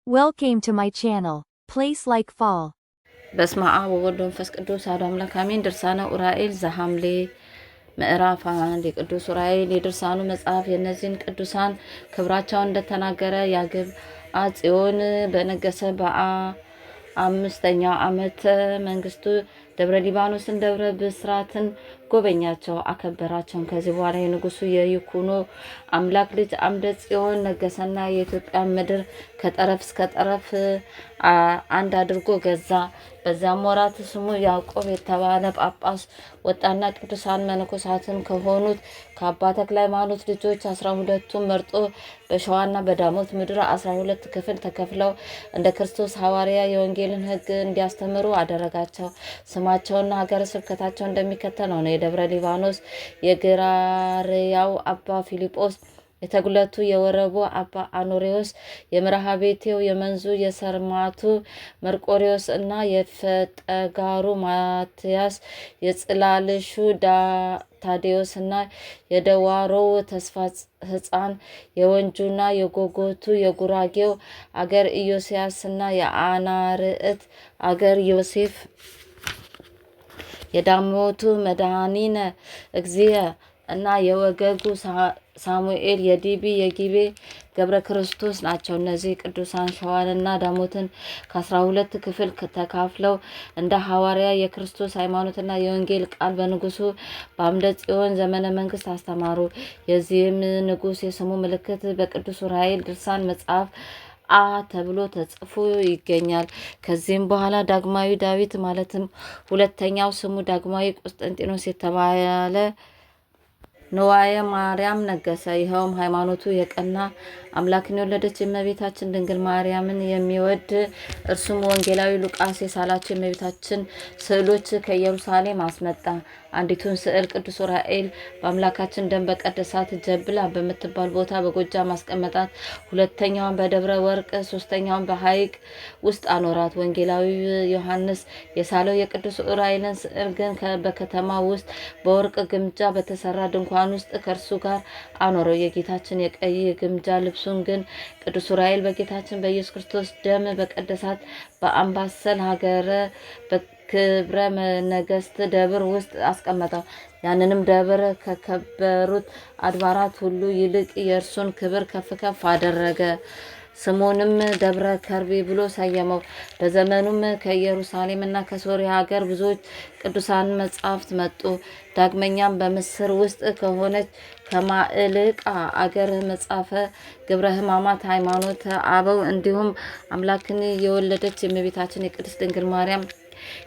Welcome to my channel. Place like fall. በስመ አብ ወወልድ ወመንፈስ ቅዱስ አሐዱ አምላክ አሜን። ድርሳነ ኡራኤል ዘሐምሌ ምዕራፍ 1 የቅዱስ ኡራኤል የድርሳኑ መጽሐፍ የእነዚህን ቅዱሳን ክብራቸውን እንደተናገረ ያግብአ ጽዮን በነገሰ በ5ኛው ዓመተ መንግስቱ ደብረ ሊባኖስን ደብረ ብስራትን ጎበኛቸው አከበራቸው። ከዚህ በኋላ የንጉሱ የይኩኖ አምላክ ልጅ አምደ ጽዮን ነገሰና የኢትዮጵያ ምድር ከጠረፍ እስከ ጠረፍ አንድ አድርጎ ገዛ። በዛም ወራት ስሙ ያዕቆብ የተባለ ጳጳስ ወጣና ቅዱሳን መነኮሳትን ከሆኑት ከአባ ተክለ ሃይማኖት ልጆች 12ቱን መርጦ በሸዋና በዳሞት ምድር 12 ክፍል ተከፍለው እንደ ክርስቶስ ሐዋርያ የወንጌልን ሕግ እንዲያስተምሩ አደረጋቸው። ስማቸውና ሀገረ ስብከታቸው እንደሚከተለው ነው። የደብረ ሊባኖስ የግራርያው አባ ፊልጶስ፣ የተጉለቱ የወረቡ አባ አኖሬዎስ፣ የምርሃ ቤቴው የመንዙ የሰርማቱ መርቆሪዎስ እና የፈጠጋሩ ማትያስ፣ የጽላልሹ ታዴዎስ እና የደዋሮው ተስፋ ሕፃን፣ የወንጁና የጎጎቱ የጉራጌው አገር ኢዮስያስ እና የአናርዕት አገር ዮሴፍ፣ የዳሞቱ መድኃኒነ እግዚእ እና የወገጉ ሳሙኤል፣ የዲቢ የጊቤ ገብረ ክርስቶስ ናቸው። እነዚህ ቅዱሳን ሸዋንና ዳሞትን ከ12 ክፍል ተካፍለው እንደ ሐዋርያ የክርስቶስ ሃይማኖትና የወንጌል ቃል በንጉሱ በአምደ ጽዮን ዘመነ መንግስት አስተማሩ። የዚህም ንጉስ የስሙ ምልክት በቅዱስ ኡራኤል ድርሳን መጽሐፍ ተብሎ ተጽፎ ይገኛል። ከዚህም በኋላ ዳግማዊ ዳዊት ማለትም ሁለተኛው ስሙ ዳግማዊ ቆስጠንጢኖስ የተባለ ንዋየ ማርያም ነገሰ። ይኸውም ሃይማኖቱ የቀና አምላክን የወለደች የእመቤታችን ድንግል ማርያምን የሚወድ እርሱም ወንጌላዊ ሉቃስ የሳላቸው የእመቤታችን ስዕሎች ከኢየሩሳሌም አስመጣ። አንዲቱን ስዕል ቅዱስ ኡራኤል በአምላካችን ደም በቀደሳት ጀብላ በምትባል ቦታ በጎጃም ማስቀመጣት። ሁለተኛዋን በደብረ ወርቅ፣ ሶስተኛዋን በሐይቅ ውስጥ አኖራት። ወንጌላዊ ዮሐንስ የሳለው የቅዱስ ኡራኤልን ስዕል ግን በከተማ ውስጥ በወርቅ ግምጃ በተሰራ ድንኳን ውስጥ ከእርሱ ጋር አኖረው። የጌታችን የቀይ ግምጃ ልብሱን ግን ቅዱስ ኡራኤል በጌታችን በኢየሱስ ክርስቶስ ደም በቀደሳት በአምባሰል ሀገረ ክብረ ነገስት ደብር ውስጥ አስቀመጠው። ያንንም ደብር ከከበሩት አድባራት ሁሉ ይልቅ የእርሱን ክብር ከፍ ከፍ አደረገ። ስሙንም ደብረ ከርቤ ብሎ ሰየመው። በዘመኑም ከኢየሩሳሌምና ከሶሪያ ሀገር ብዙዎች ቅዱሳን መጻሕፍት መጡ። ዳግመኛም በምስር ውስጥ ከሆነች ከማዕልቃ አገር መጽሐፈ ግብረ ሕማማት ሃይማኖተ አበው እንዲሁም አምላክን የወለደች የእመቤታችን የቅድስት ድንግል ማርያም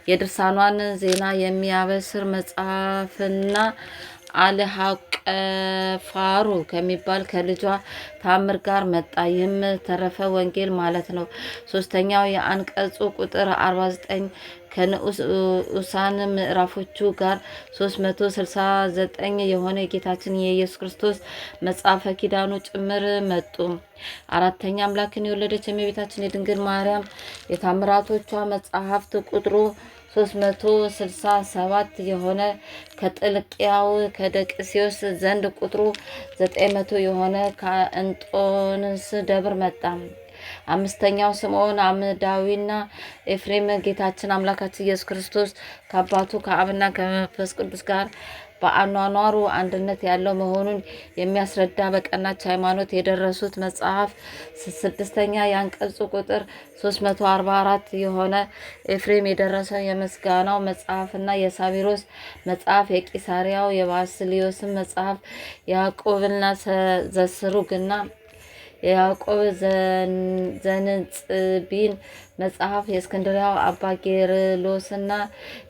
የድርሳኗን ዜና የሚያበስር መጽሐፍና አልሐቀፋሩ ከሚባል ከልጇ ታምር ጋር መጣ። ይህም ተረፈ ወንጌል ማለት ነው። ሶስተኛው የአንቀጹ ቁጥር 49 ከንዑሳን ምዕራፎቹ ጋር 369 የሆነ የጌታችን የኢየሱስ ክርስቶስ መጽሐፈ ኪዳኑ ጭምር መጡ። አራተኛ አምላክን የወለደች የእመቤታችን የድንግል ማርያም የታምራቶቿ መጽሐፍት ቁጥሩ 367 የሆነ ከጥልቅያው ከደቅሲዮስ ዘንድ ቁጥሩ 900 የሆነ ከእንጦንስ ደብር መጣ። አምስተኛው ስምዖን አምዳዊና ኤፍሬም ጌታችን አምላካችን ኢየሱስ ክርስቶስ ከአባቱ ከአብና ከመንፈስ ቅዱስ ጋር በአኗኗሩ አንድነት ያለው መሆኑን የሚያስረዳ በቀናች ሃይማኖት የደረሱት መጽሐፍ። ስድስተኛ የአንቀጹ ቁጥር 344 የሆነ ኤፍሬም የደረሰው የምስጋናው መጽሐፍና የሳቢሮስ መጽሐፍ፣ የቂሳሪያው የባስልዮስን መጽሐፍ፣ ያዕቆብና ዘስሩግና የያዕቆብ ዘንጽቢን መጽሐፍ፣ የእስክንድሪያው አባ ጌርሎስና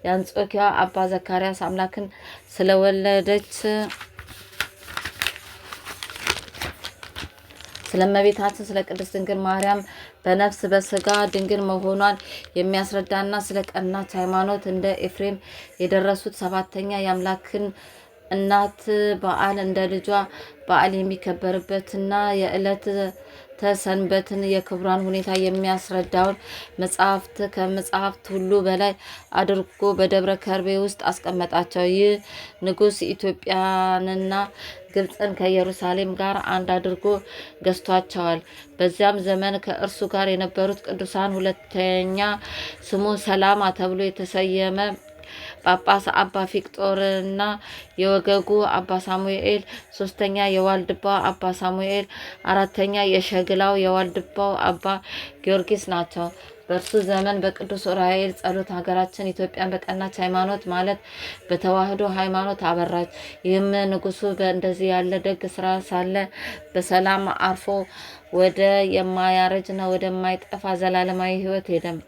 የአንጾኪያ አባ ዘካርያስ አምላክን ስለወለደች ስለ እመቤታችን ስለ ቅድስት ድንግል ማርያም በነፍስ በስጋ ድንግል መሆኗን የሚያስረዳና ስለ ቀናች ሃይማኖት እንደ ኤፍሬም የደረሱት ሰባተኛ የአምላክን እናት በዓል እንደ ልጇ በዓል የሚከበርበትና የዕለት ተሰንበትን የክብሯን ሁኔታ የሚያስረዳውን መጽሐፍት ከመጽሐፍት ሁሉ በላይ አድርጎ በደብረ ከርቤ ውስጥ አስቀመጣቸው። ይህ ንጉሥ ኢትዮጵያንና ግብፅን ከኢየሩሳሌም ጋር አንድ አድርጎ ገዝቷቸዋል። በዚያም ዘመን ከእርሱ ጋር የነበሩት ቅዱሳን ሁለተኛ ስሙ ሰላማ ተብሎ የተሰየመ ጳጳስ አባ ፊቅጦርና የወገጉ አባ ሳሙኤል፣ ሶስተኛ የዋልድባው አባ ሳሙኤል፣ አራተኛ የሸግላው የዋልድባው አባ ጊዮርጊስ ናቸው። በእርሱ ዘመን በቅዱስ ዑራኤል ጸሎት ሀገራችን ኢትዮጵያን በቀናች ሃይማኖት ማለት በተዋህዶ ሃይማኖት አበራች። ይህም ንጉሱ በእንደዚህ ያለ ደግ ስራ ሳለ በሰላም አርፎ ወደ የማያረጅና ወደማይጠፋ ዘላለማዊ ሕይወት ሄደም።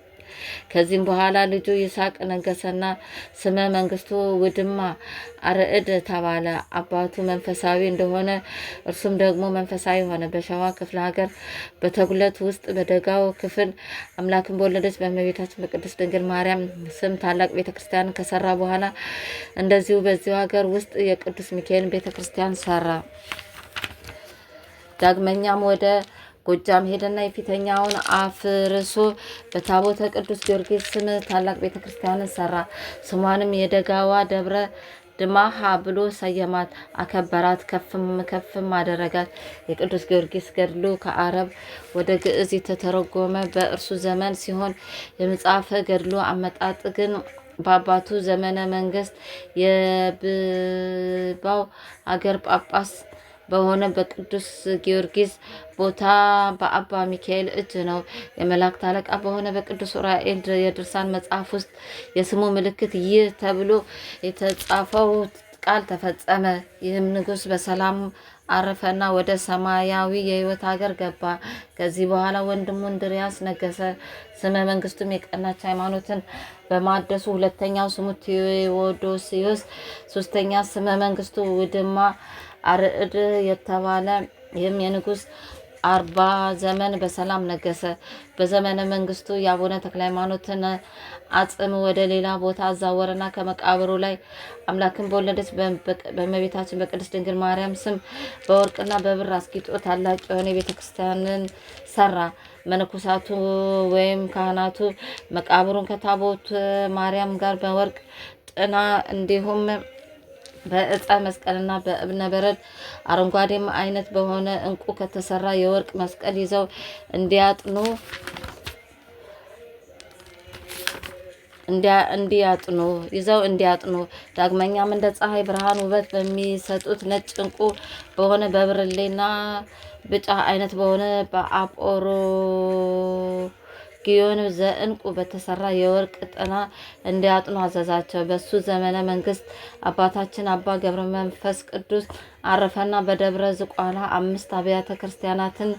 ከዚህም በኋላ ልጁ ይስሐቅ ነገሰና ስመ መንግስቱ ውድማ አርዕድ ተባለ። አባቱ መንፈሳዊ እንደሆነ እርሱም ደግሞ መንፈሳዊ ሆነ። በሸዋ ክፍለ ሀገር በተጉለት ውስጥ በደጋው ክፍል አምላክን በወለደች በእመቤታችን በቅድስት ድንግል ማርያም ስም ታላቅ ቤተክርስቲያን ከሰራ በኋላ እንደዚሁ በዚሁ ሀገር ውስጥ የቅዱስ ሚካኤል ቤተክርስቲያን ሰራ። ዳግመኛም ወደ ጎጃም ሄደና የፊተኛውን አፍርሶ በታቦተ ቅዱስ ጊዮርጊስ ስም ታላቅ ቤተክርስቲያንን ሰራ። ስሟንም የደጋዋ ደብረ ድማሃ ብሎ ሰየማት፣ አከበራት፣ ከፍም አደረጋት። የቅዱስ ጊዮርጊስ ገድሉ ከአረብ ወደ ግዕዝ የተተረጎመ በእርሱ ዘመን ሲሆን የመጽሐፈ ገድሉ አመጣጥ ግን በአባቱ ዘመነ መንግስት የብባው አገር ጳጳስ በሆነ በቅዱስ ጊዮርጊስ ቦታ በአባ ሚካኤል እጅ ነው። የመላእክት አለቃ በሆነ በቅዱስ ዑራኤል የድርሳን መጽሐፍ ውስጥ የስሙ ምልክት ይህ ተብሎ የተጻፈው ቃል ተፈጸመ። ይህም ንጉስ በሰላም አረፈና ወደ ሰማያዊ የሕይወት ሀገር ገባ። ከዚህ በኋላ ወንድሙ እንድርያስ ነገሰ። ስመ መንግስቱም የቀናች ሃይማኖትን በማደሱ ሁለተኛው ስሙ ቴዎዶሲዮስ፣ ሶስተኛ ስመ መንግስቱ ውድማ አርዕድ የተባለ ይህም የንጉስ 40 ዘመን በሰላም ነገሰ። በዘመነ መንግስቱ የአቡነ ተክለ ሃይማኖትን አጽም ወደ ሌላ ቦታ አዛወረና ከመቃብሩ ላይ አምላክን በወለደች በእመቤታችን በቅድስት ድንግል ማርያም ስም በወርቅና በብር አስጊጦ ታላቅ የሆነ ቤተክርስቲያንን ሰራ። መነኮሳቱ ወይም ካህናቱ መቃብሩን ከታቦት ማርያም ጋር በወርቅ ጥና እንዲሁም በእፀ መስቀልና በእብነ በረድ አረንጓዴም አይነት በሆነ እንቁ ከተሰራ የወርቅ መስቀል ይዘው እንዲያጥኑ ዳግመኛም እንደ ፀሐይ ብርሃን ውበት በሚሰጡት ነጭ እንቁ በሆነ በብርሌና ብጫ አይነት በሆነ በአጶሮ ጊዮን ዘእንቁ በተሰራ የወርቅ ጥና እንዲያጥኑ አዘዛቸው። በሱ ዘመነ መንግስት አባታችን አባ ገብረ መንፈስ ቅዱስ አረፈና በደብረ ዝቋላ 5 አብያተ ክርስቲያናትን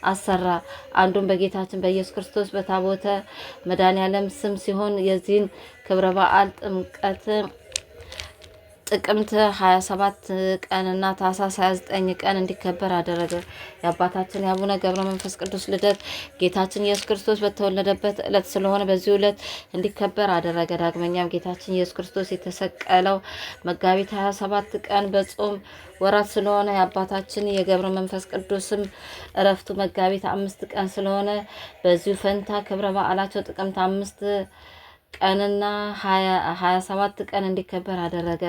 አሰራ። አንዱም በጌታችን በኢየሱስ ክርስቶስ በታቦተ መድኃኔዓለም ስም ሲሆን የዚህን ክብረ በዓል ጥቅምት 27 ቀንና ታኅሳስ 29 ቀን እንዲከበር አደረገ። የአባታችን የአቡነ ገብረ መንፈስ ቅዱስ ልደት ጌታችን ኢየሱስ ክርስቶስ በተወለደበት ዕለት ስለሆነ በዚህ ዕለት እንዲከበር አደረገ። ዳግመኛም ጌታችን ኢየሱስ ክርስቶስ የተሰቀለው መጋቢት 27 ቀን በጾም ወራት ስለሆነ የአባታችን የገብረ መንፈስ ቅዱስም እረፍቱ መጋቢት 5 ቀን ስለሆነ በዚሁ ፈንታ ክብረ በዓላቸው ጥቅምት 5 ቀንና 27 ቀን እንዲከበር አደረገ።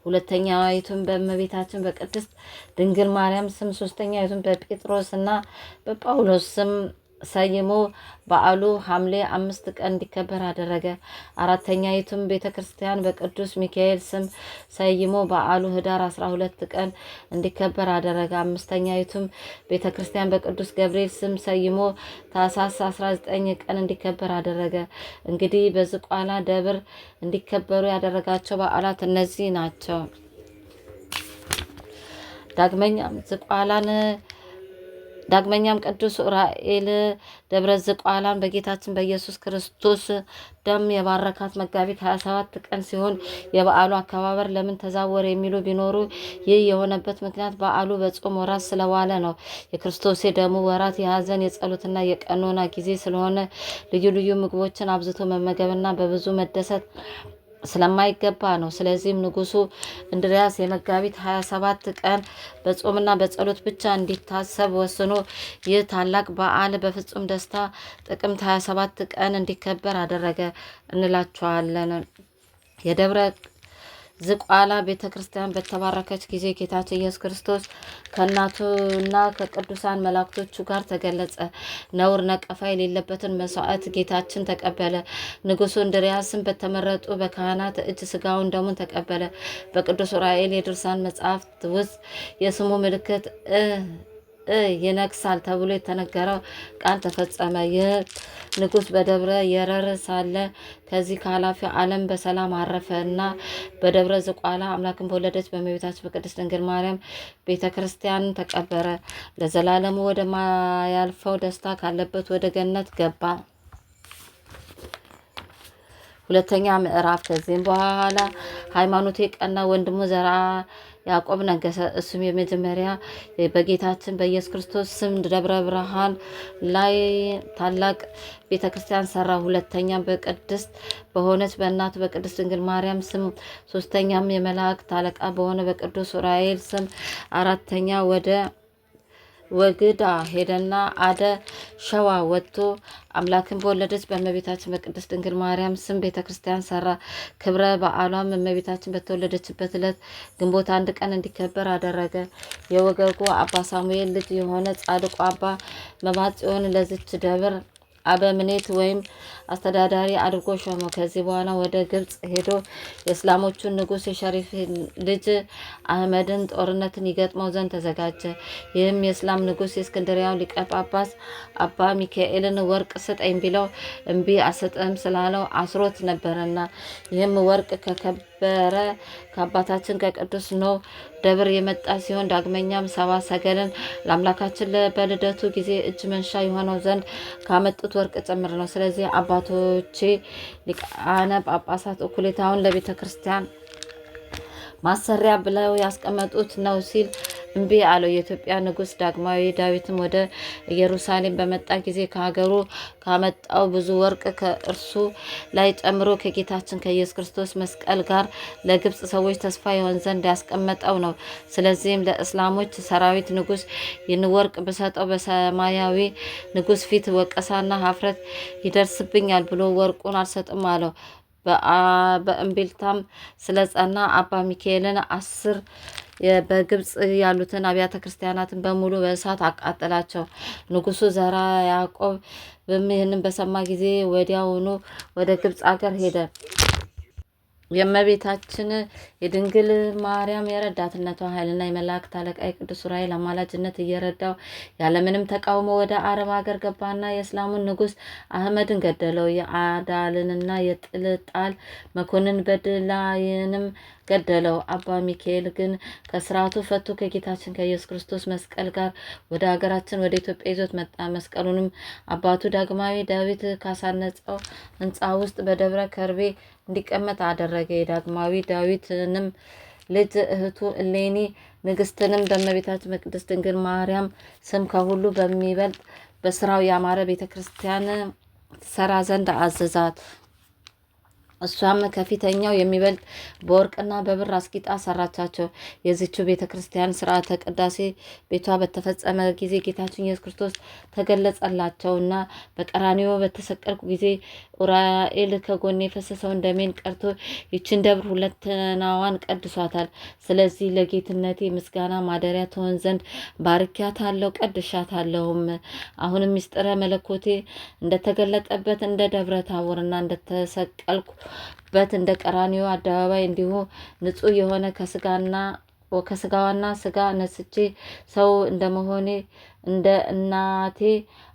ሁለተኛይቱም በእመቤታችን በቅድስት ድንግል ማርያም ስም፣ ሶስተኛይቱም በጴጥሮስ እና በጳውሎስ ስም ሰይሞ በዓሉ ሐምሌ 5 ቀን እንዲከበር አደረገ። አራተኛይቱም ቤተክርስቲያን በቅዱስ ሚካኤል ስም ሰይሞ በዓሉ ህዳር 12 ቀን እንዲከበር አደረገ። አምስተኛይቱም ቤተክርስቲያን በቅዱስ ገብርኤል ስም ሰይሞ ታኅሳስ 19 ቀን እንዲከበር አደረገ። እንግዲህ በዝቋላ ደብር እንዲከበሩ ያደረጋቸው በዓላት እነዚህ ናቸው። ዳግመኛም ቅዱስ ዑራኤል ደብረ ዝቋላን በጌታችን በኢየሱስ ክርስቶስ ደም የባረካት መጋቢት 27 ቀን ሲሆን የበዓሉ አከባበር ለምን ተዛወረ የሚሉ ቢኖሩ ይህ የሆነበት ምክንያት በዓሉ በጾም ወራት ስለዋለ ነው። የክርስቶስ የደሙ ወራት የሐዘን የጸሎትና የቀኖና ጊዜ ስለሆነ ልዩ ልዩ ምግቦችን አብዝቶ መመገብና በብዙ መደሰት ስለማይገባ ነው። ስለዚህም ንጉሱ እንድርያስ የመጋቢት 27 ቀን በጾምና በጸሎት ብቻ እንዲታሰብ ወስኖ ይህ ታላቅ በዓል በፍጹም ደስታ ጥቅምት 27 ቀን እንዲከበር አደረገ እንላቸዋለን። የደብረ ዝቋላ ቤተ ክርስቲያን በተባረከች ጊዜ ጌታችን ኢየሱስ ክርስቶስ ከእናቱና ከቅዱሳን መላእክቶቹ ጋር ተገለጸ። ነውር ነቀፋ የሌለበትን መስዋዕት ጌታችን ተቀበለ። ንጉሡ እንድርያስም በተመረጡ በካህናት እጅ ስጋውን ደሙን ተቀበለ። በቅዱስ ዑራኤል የድርሳን መጽሐፍት ውስጥ የስሙ ምልክት ይነግሳል ተብሎ የተነገረው ቃል ተፈጸመ። ይህ ንጉሥ በደብረ የረር ሳለ ከዚህ ከኃላፊው ዓለም በሰላም አረፈ እና በደብረ ዝቋላ አምላክን በወለደች በእመቤታችን በቅድስት ድንግል ማርያም ቤተ ክርስቲያን ተቀበረ። ለዘላለሙ ወደማያልፈው ደስታ ካለበት ወደ ገነት ገባ። ሁለተኛ ምዕራፍ። ከዚህም በኋላ ሃይማኖቱ የቀና ወንድሙ ዘርዓ ያዕቆብ ነገሰ። እሱም የመጀመሪያ በጌታችን በኢየሱስ ክርስቶስ ስም ደብረ ብርሃን ላይ ታላቅ ቤተ ክርስቲያን ሰራ። ሁለተኛም በቅድስት በሆነች በእናቱ በቅድስት ድንግል ማርያም ስም፣ ሶስተኛም የመላእክት አለቃ በሆነ በቅዱስ ዑራኤል ስም፣ አራተኛ ወደ ወግዳ ሄደና አደ ሸዋ ወጥቶ አምላክን በወለደች በእመቤታችን በቅድስት ድንግል ማርያም ስም ቤተ ክርስቲያን ሰራ። ክብረ በዓሏም እመቤታችን በተወለደችበት ዕለት ግንቦት 1 ቀን እንዲከበር አደረገ። የወገጉ አባ ሳሙኤል ልጅ የሆነ ጻድቁ አባ መባጽዮን ለዝች ደብር አበምኔት ወይም አስተዳዳሪ አድርጎ ሾመው። ከዚህ በኋላ ወደ ግብጽ ሄዶ የእስላሞቹን ንጉሥ የሸሪፍ ልጅ አህመድን ጦርነትን ይገጥመው ዘንድ ተዘጋጀ። ይህም የእስላም ንጉሥ የእስክንድሪያው ሊቀ ጳጳስ አባ ሚካኤልን ወርቅ ስጠኝ ቢለው እምቢ አሰጥም ስላለው አስሮት ነበርና ይህም ወርቅ ከከበረ ከአባታችን ከቅዱስ ኖህ ደብር የመጣ ሲሆን ዳግመኛም ሰባ ሰገልን ለአምላካችን በልደቱ ጊዜ እጅ መንሻ የሆነው ዘንድ ካመጡት ወርቅ ጭምር ነው። ስለዚህ አባቶቼ ሊቃነ ጳጳሳት እኩሌታውን ለቤተ ክርስቲያን ማሰሪያ ብለው ያስቀመጡት ነው ሲል እምቢ አለው። የኢትዮጵያ ንጉሥ ዳግማዊ ዳዊትም ወደ ኢየሩሳሌም በመጣ ጊዜ ከሀገሩ ካመጣው ብዙ ወርቅ ከእርሱ ላይ ጨምሮ ከጌታችን ከኢየሱስ ክርስቶስ መስቀል ጋር ለግብጽ ሰዎች ተስፋ ይሆን ዘንድ ያስቀመጠው ነው። ስለዚህም ለእስላሞች ሰራዊት ንጉሥ ይህን ወርቅ ብሰጠው በሰማያዊ ንጉሥ ፊት ወቀሳና ሀፍረት ይደርስብኛል ብሎ ወርቁን አልሰጥም አለው። በእምቢልታም ስለጸና አባ ሚካኤልን 10 በግብጽ ያሉትን አብያተ ክርስቲያናትን በሙሉ በእሳት አቃጠላቸው። ንጉሡ ዘርዓ ያዕቆብ ይህንን በሰማ ጊዜ ወዲያውኑ ወደ ግብጽ አገር ሄደ። የእመቤታችን የድንግል ማርያም የረዳትነቷ ኃይልና የመላእክት አለቃ የቅዱስ ዑራኤል አማላጅነት እየረዳው ያለምንም ተቃውሞ ወደ አረብ ሀገር ገባና የእስላሙን ንጉሥ አህመድን ገደለው። የአዳልንና የጥልጣል መኮንን በድላይንም ገደለው። አባ ሚካኤል ግን ከስርዓቱ ፈቶ ከጌታችን ከኢየሱስ ክርስቶስ መስቀል ጋር ወደ ሀገራችን ወደ ኢትዮጵያ ይዞት መጣ። መስቀሉንም አባቱ ዳግማዊ ዳዊት ካሳነጸው ሕንፃ ውስጥ በደብረ ከርቤ እንዲቀመጥ አደረገ። የዳግማዊ ዳዊትንም ልጅ እህቱ እሌኒ ንግስትንም በእመቤታችን በቅድስት ድንግል ማርያም ስም ከሁሉ በሚበልጥ በስራው ያማረ ቤተ ክርስቲያን ትሰራ ዘንድ አዘዛት። እሷም ከፊተኛው የሚበልጥ በወርቅና በብር አስጊጣ ሰራቻቸው። የዚችው ቤተ ክርስቲያን ስርዓተ ቅዳሴ ቤቷ በተፈጸመ ጊዜ ጌታችን ኢየሱስ ክርስቶስ ተገለጸላቸውና በቀራንዮ በተሰቀልኩ ጊዜ ዑራኤል ከጎኔ የፈሰሰውን ደሜን ቀርቶ ይችን ደብር ሁለንተናዋን ቀድሷታል። ስለዚህ ለጌትነቴ ምስጋና ማደሪያ ትሆን ዘንድ ባርኪያታለሁ፣ ቀድሻታለሁም። አሁንም ምስጢረ መለኮቴ እንደተገለጠበት እንደ ደብረ ታቦርና እንደተሰቀልኩ በት እንደ ቀራንዮ አደባባይ እንዲሁ ንጹሕ የሆነ ከስጋዋና ስጋ ነስቼ ሰው እንደመሆኔ እንደ እናቴ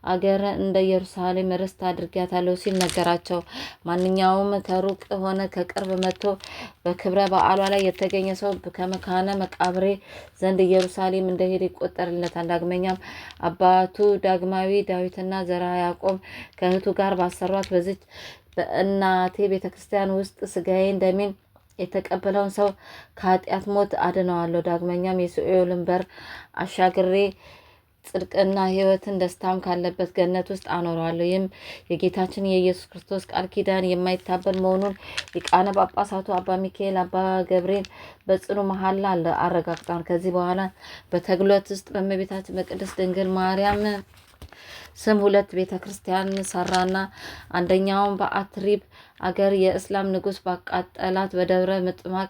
አገር እንደ ኢየሩሳሌም ርስት አድርጊያታለሁ ሲል ነገራቸው። ማንኛውም ከሩቅ ሆነ ከቅርብ መጥቶ በክብረ በዓሏ ላይ የተገኘ ሰው ከመካነ መቃብሬ ዘንድ ኢየሩሳሌም እንደሄደ ይቆጠርለታል። ዳግመኛም አባቱ ዳግማዊ ዳዊትና ዘርዓ ያዕቆብ ከእህቱ ጋር ባሰሯት በዚች በእናቴ ቤተ ክርስቲያን ውስጥ ስጋዬን ደሜን የተቀበለውን ሰው ከኃጢአት ሞት አድነዋለሁ። ዳግመኛም የሲኦልን በር አሻግሬ ጽድቅና ሕይወትን ደስታም ካለበት ገነት ውስጥ አኖረዋለሁ። ይህም የጌታችን የኢየሱስ ክርስቶስ ቃል ኪዳን የማይታበል መሆኑን ሊቃነ ጳጳሳቱ አባ ሚካኤል፣ አባ ገብርኤል በጽኑ መሐላ አረጋግጠዋል። ከዚህ በኋላ በተግሎት ውስጥ በእመቤታችን በቅድስት ድንግል ማርያም ስም 2 ቤተ ክርስቲያን ሰራና አንደኛውን በአትሪብ አገር የእስላም ንጉስ ባቃጠላት በደብረ ምጥማቅ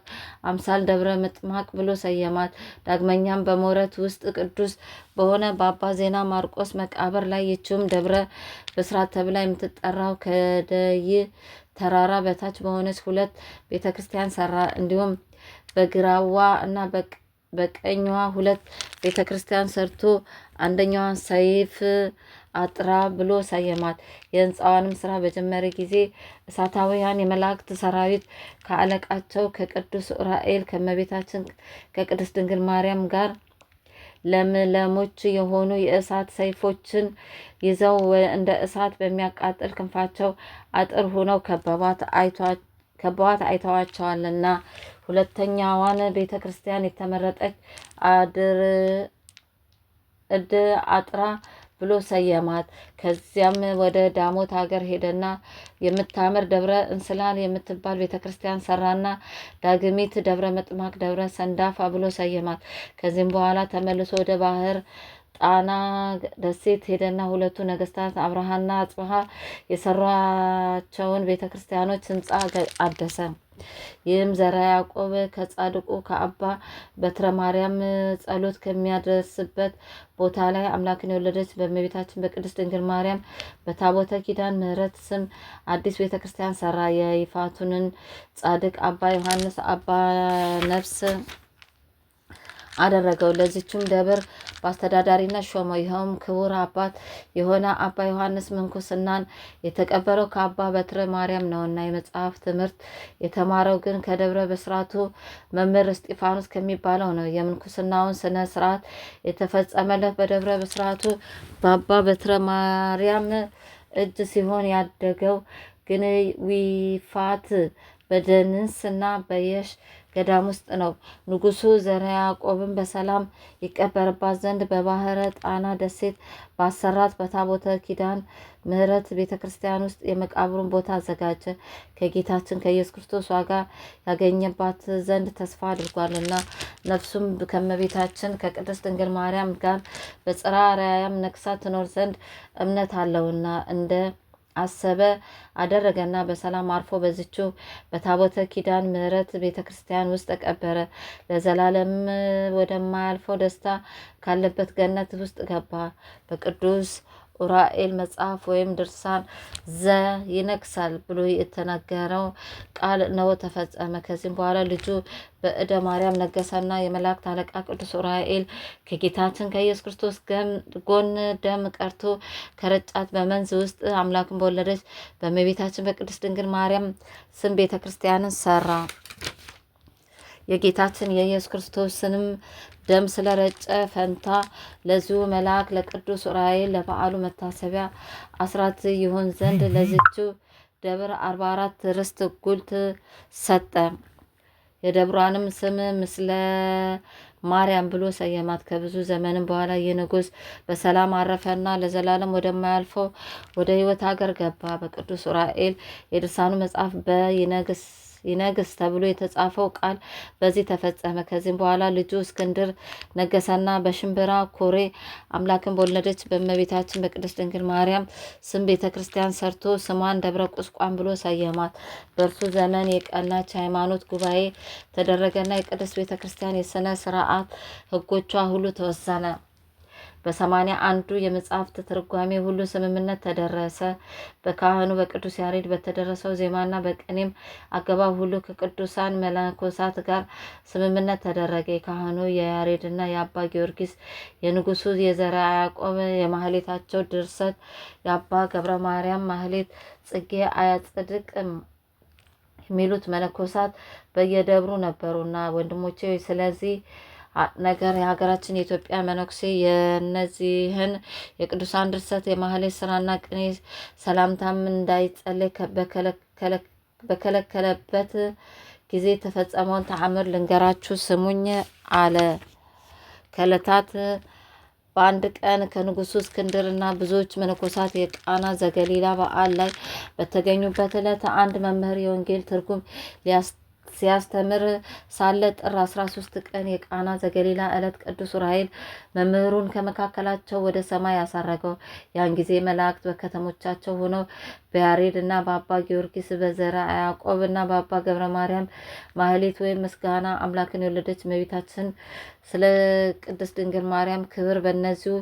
አምሳል ደብረ ምጥማቅ ብሎ ሰየማት። ዳግመኛም በሞረት ውስጥ ቅዱስ በሆነ በአባ ዜና ማርቆስ መቃብር ላይ ይችውም ደብረ ብስራት ተብላ የምትጠራው ከደይ ተራራ በታች በሆነች 2 ቤተ ክርስቲያን ሰራ። እንዲሁም በግራዋ እና በቀኝዋ 2 ቤተ ክርስቲያን ሰርቶ አንደኛዋን ሰይፍ አጥራ ብሎ ሰየማት። የህንፃዋንም ስራ በጀመረ ጊዜ እሳታውያን የመላእክት ሰራዊት ከአለቃቸው ከቅዱስ ኡራኤል ከመቤታችን ከቅድስት ድንግል ማርያም ጋር ለምለሞች የሆኑ የእሳት ሰይፎችን ይዘው እንደ እሳት በሚያቃጥል ክንፋቸው አጥር ሆነው ከበዋት አይተዋቸዋልና። ሁለተኛዋን ቤተ ክርስቲያን የተመረጠች እድ አጥራ ብሎ ሰየማት። ከዚያም ወደ ዳሞት ሀገር ሄደና የምታምር ደብረ እንስላል የምትባል ቤተ ክርስቲያን ሰራና ዳግሚት ደብረ መጥማቅ ደብረ ሰንዳፋ ብሎ ሰየማት። ከዚህም በኋላ ተመልሶ ወደ ባህር ጣና ደሴት ሄደና 2ቱ ነገስታት አብርሃና አጽብሃ የሰሯቸውን ቤተ ክርስቲያኖች ህንጻ አደሰ። ይህም ዘራ ያዕቆብ ከጻድቁ ከአባ በትረ ማርያም ጸሎት ከሚያደርስበት ቦታ ላይ አምላክን የወለደች በእመቤታችን በቅድስት ድንግል ማርያም በታቦተ ኪዳን ምሕረት ስም አዲስ ቤተ ክርስቲያን ሰራ። የይፋቱንን ጻድቅ አባ ዮሐንስ አባ ነፍስ አደረገው። ለዚችም ደብር በአስተዳዳሪነት ሾመው። ይኸውም ክቡር አባት የሆነ አባ ዮሐንስ ምንኩስናን የተቀበለው ከአባ በትረ ማርያም ነውና የመጽሐፍ ትምህርት የተማረው ግን ከደብረ ብስራቱ መምህር እስጢፋኖስ ከሚባለው ነው። የምንኩስናውን ስነ ስርዓት የተፈጸመለት በደብረ ብስራቱ በአባ በትረ ማርያም እጅ ሲሆን ያደገው ግን ዊፋት በደንስና በየሽ ገዳም ውስጥ ነው። ንጉሱ ዘርዓ ያዕቆብን በሰላም ይቀበርባት ዘንድ በባህረ ጣና ደሴት ባሰራት በታቦተ ኪዳን ምሕረት ቤተ ክርስቲያን ውስጥ የመቃብሩን ቦታ አዘጋጀ። ከጌታችን ከኢየሱስ ክርስቶስ ዋጋ ያገኘባት ዘንድ ተስፋ አድርጓልና። ነፍሱም ከመቤታችን ከቅድስት ድንግል ማርያም ጋር በጽርሐ አርያም ነግሳ ትኖር ዘንድ እምነት አለውና እንደ አሰበ አደረገና በሰላም አርፎ በዚችው በታቦተ ኪዳን ምሕረት ቤተ ክርስቲያን ውስጥ ተቀበረ። ለዘላለም ወደማያልፈው ደስታ ካለበት ገነት ውስጥ ገባ። በቅዱስ ኡራኤል መጽሐፍ ወይም ድርሳን ይነግሳል ብሎ የተነገረው ቃል ነው ተፈጸመ። ከዚህም በኋላ ልጁ በእደ ማርያም ነገሰና የመላእክት አለቃ ቅዱስ ኡራኤል ከጌታችን ከኢየሱስ ክርስቶስ ጎን ደም ቀርቶ ከረጫት በመንዝ ውስጥ አምላክን በወለደች በእመቤታችን በቅድስት ድንግል ማርያም ስም ቤተ ክርስቲያንን ሰራ። የጌታችን የኢየሱስ ክርስቶስንም ደም ስለረጨ ፈንታ ለዚሁ መልአክ ለቅዱስ ኡራኤል ለበዓሉ መታሰቢያ አስራት ይሆን ዘንድ ለዚችው ደብር 44 ርስት ጉልት ሰጠ። የደብሯንም ስም ምስለ ማርያም ብሎ ሰየማት። ከብዙ ዘመንም በኋላ ይህ ንጉሥ በሰላም አረፈና ለዘላለም ወደማያልፈው ወደ ሕይወት ሀገር ገባ። በቅዱስ ኡራኤል የድርሳኑ መጽሐፍ ይነግስ ተብሎ የተጻፈው ቃል በዚህ ተፈጸመ። ከዚህም በኋላ ልጁ እስክንድር ነገሰና በሽምብራ ኮሬ አምላክን በወለደች በእመቤታችን በቅድስት ድንግል ማርያም ስም ቤተ ክርስቲያን ሰርቶ ስሟን ደብረ ቁስቋም ብሎ ሰየማት። በእርሱ ዘመን የቀናች ሃይማኖት ጉባኤ ተደረገና የቅድስት ቤተ ክርስቲያን የሥነ ስርዓት ሕጎቿ ሁሉ ተወሰነ። በ81ዱ የመጽሐፍት ትርጓሜ ሁሉ ስምምነት ተደረሰ። በካህኑ በቅዱስ ያሬድ በተደረሰው ዜማና በቅኔም አገባብ ሁሉ ከቅዱሳን መነኮሳት ጋር ስምምነት ተደረገ። የካህኑ የያሬድና የአባ ጊዮርጊስ የንጉሱ የዘርዓ ያዕቆብ የማህሌታቸው ድርሰት የአባ ገብረ ማርያም ማህሌት ጽጌ አያጽድቅ የሚሉት መነኮሳት በየደብሩ ነበሩና ወንድሞቼ ስለዚህ ነገር የሀገራችን የኢትዮጵያ መነኩሴ የነዚህን የቅዱሳን ድርሰት የማህሌት ስራና ቅኔ ሰላምታም እንዳይጸለይ በከለከለበት ጊዜ የተፈጸመውን ተአምር ልንገራችሁ ስሙኝ አለ። ከዕለታት በአንድ ቀን ከንጉሱ እስክንድርና ብዙዎች መነኮሳት የቃና ዘገሊላ በዓል ላይ በተገኙበት ዕለት አንድ መምህር የወንጌል ትርጉም ሲያስተምር ሳለ ጥር 13 ቀን የቃና ዘገሊላ ዕለት ቅዱስ ዑራኤል መምህሩን ከመካከላቸው ወደ ሰማይ ያሳረገው። ያን ጊዜ መላእክት በከተሞቻቸው ሆነው በያሬድ እና በአባ ጊዮርጊስ በዘርዓ ያዕቆብ እና በአባ ገብረ ማርያም ማህሌት ወይም ምስጋና አምላክን የወለደች እመቤታችን ስለ ቅድስት ድንግል ማርያም ክብር በእነዚሁ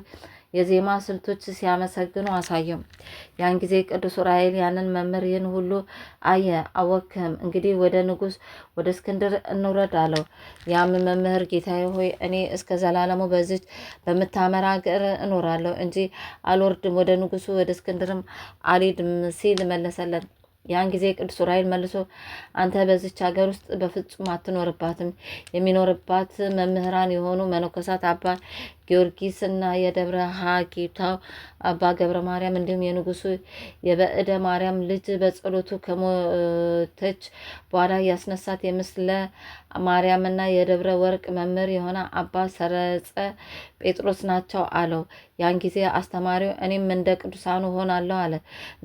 የዜማ ስልቶች ሲያመሰግኑ አሳየው። ያን ጊዜ ቅዱስ ዑራኤል ያንን መምህር ይህን ሁሉ አየ፣ አወክም። እንግዲህ ወደ ንጉሥ ወደ እስክንድር እንውረድ አለው። ያም መምህር ጌታዬ ሆይ እኔ እስከ ዘላለሙ በዚች በምታመራ አገር እኖራለሁ እንጂ አልወርድም፣ ወደ ንጉሱ ወደ እስክንድርም አልሄድም ሲል መለሰለን። ያን ጊዜ ቅዱስ ዑራኤል መልሶ አንተ በዚች ሀገር ውስጥ በፍጹም አትኖርባትም። የሚኖርባት መምህራን የሆኑ መነኮሳት አባ ጊዮርጊስ እና የደብረ ሀጌታው አባ ገብረ ማርያም እንዲሁም የንጉሱ የበእደ ማርያም ልጅ በጸሎቱ ከሞተች በኋላ ያስነሳት የምስለ ማርያምና የደብረ ወርቅ መምህር የሆነ አባ ሰረጸ ጴጥሮስ ናቸው አለው። ያን ጊዜ አስተማሪው እኔም እንደ ቅዱሳኑ ሆናለሁ አለ።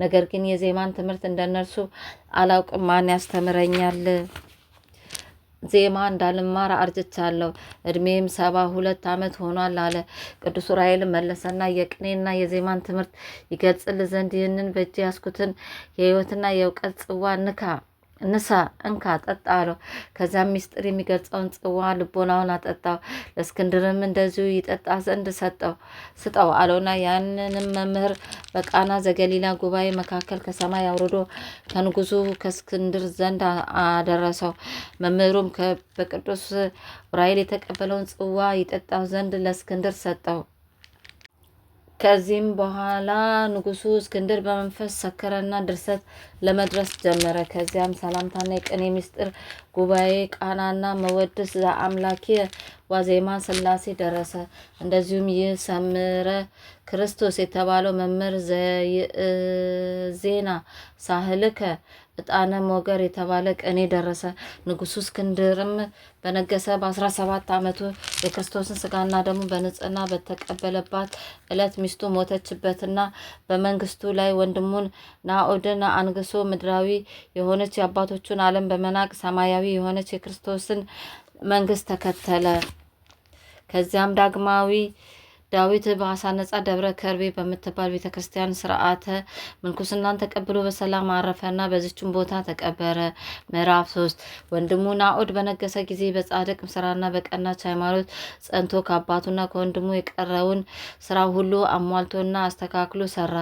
ነገር ግን የዜማን ትምህርት እንደነርሱ አላውቅም፣ ማን ያስተምረኛል? ዜማ እንዳልማር አርጅቻለሁ፣ እድሜም 72 ዓመት ሆኗል አለ። ቅዱስ ዑራኤል መለሰና የቅኔና የዜማን ትምህርት ይገልጽል ዘንድ ይህንን በእጅ ያስኩትን የሕይወትና የእውቀት ጽዋ እንካ ጠጣ አለው። ከዚያም ሚስጥር የሚገልጸውን ጽዋ ልቦናውን አጠጣው። ለእስክንድርም እንደዚሁ ይጠጣ ዘንድ ስጠው አለውና ያንንም መምህር በቃና ዘገሊላ ጉባኤ መካከል ከሰማይ አውርዶ ከንጉሱ ከእስክንድር ዘንድ አደረሰው። መምህሩም በቅዱስ ዑራኤል የተቀበለውን ጽዋ ይጠጣ ዘንድ ለእስክንድር ሰጠው። ከዚህም በኋላ ንጉሱ እስክንድር በመንፈስ ሰከረና ድርሰት ለመድረስ ጀመረ። ከዚያም ሰላምታና የቅኔ ምስጢር ጉባኤ ቃናና መወድስ ዘአምላኪ ዋዜማ ስላሴ ደረሰ። እንደዚሁም ይህ ሰምረ ክርስቶስ የተባለው መምህር ዜና ሳህልከ ዕጣነ ሞገር የተባለ ቅኔ ደረሰ። ንጉሱ እስክንድርም በነገሰ በ17 ዓመቱ የክርስቶስን ስጋና ደሙ በንጽህና በተቀበለባት ዕለት ሚስቱ ሞተችበትና በመንግስቱ ላይ ወንድሙን ናኦድን አንግሶ ምድራዊ የሆነች የአባቶቹን ዓለም በመናቅ ሰማያዊ የሆነች የክርስቶስን መንግስት ተከተለ። ከዚያም ዳግማዊ ዳዊት በአሳነጻ ደብረ ከርቤ በምትባል ቤተ ክርስቲያን ስርዓተ ምንኩስናን ተቀብሎ በሰላም አረፈና በዚችም ቦታ ተቀበረ። ምዕራፍ 3 ወንድሙ ናኦድ በነገሰ ጊዜ በጻድቅ ስራና በቀናች ሃይማኖት ጸንቶ ከአባቱና ከወንድሙ የቀረውን ስራ ሁሉ አሟልቶና አስተካክሎ ሰራ።